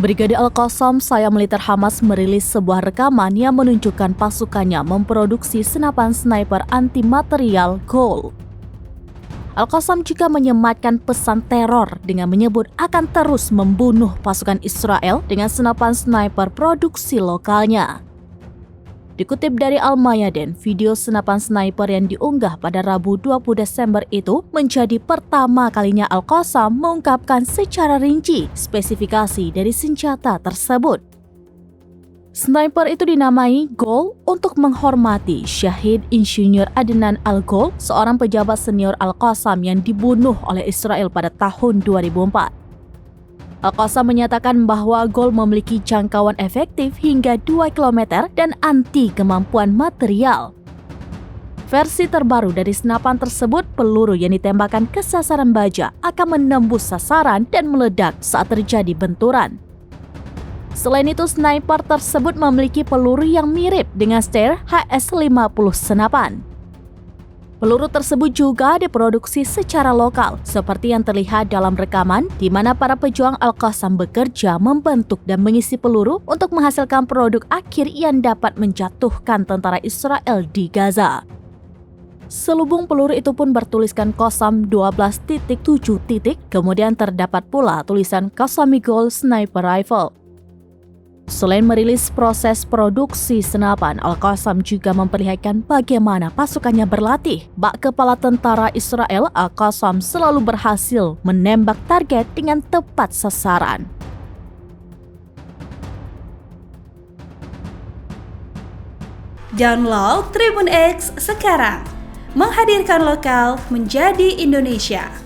Brigade Al-Qassam, sayap militer Hamas merilis sebuah rekaman yang menunjukkan pasukannya memproduksi senapan sniper anti-material Goal. Al-Qassam juga menyematkan pesan teror dengan menyebut akan terus membunuh pasukan Israel dengan senapan sniper produksi lokalnya. Dikutip dari Al-Mayadin, video senapan sniper yang diunggah pada Rabu 20 Desember itu menjadi pertama kalinya Al-Qassam mengungkapkan secara rinci spesifikasi dari senjata tersebut. Sniper itu dinamai Goal untuk menghormati Syahid Insinyur Adnan Al-Goal, seorang pejabat senior Al-Qassam yang dibunuh oleh Israel pada tahun 2004. Al-Qassam menyatakan bahwa Goal memiliki jangkauan efektif hingga 2 km dan anti kemampuan material. Versi terbaru dari senapan tersebut, peluru yang ditembakkan ke sasaran baja akan menembus sasaran dan meledak saat terjadi benturan. Selain itu, sniper tersebut memiliki peluru yang mirip dengan Steyr HS-50 senapan. Peluru tersebut juga diproduksi secara lokal, seperti yang terlihat dalam rekaman di mana para pejuang Al-Qassam bekerja membentuk dan mengisi peluru untuk menghasilkan produk akhir yang dapat menjatuhkan tentara Israel di Gaza. Selubung peluru itu pun bertuliskan Qassam 12.7, kemudian terdapat pula tulisan Qassami Goal Sniper Rifle. Selain merilis proses produksi senapan, Al-Qassam juga memperlihatkan bagaimana pasukannya berlatih. Bak kepala tentara Israel, Al-Qassam selalu berhasil menembak target dengan tepat sasaran. Download Tribun X sekarang, menghadirkan lokal menjadi Indonesia.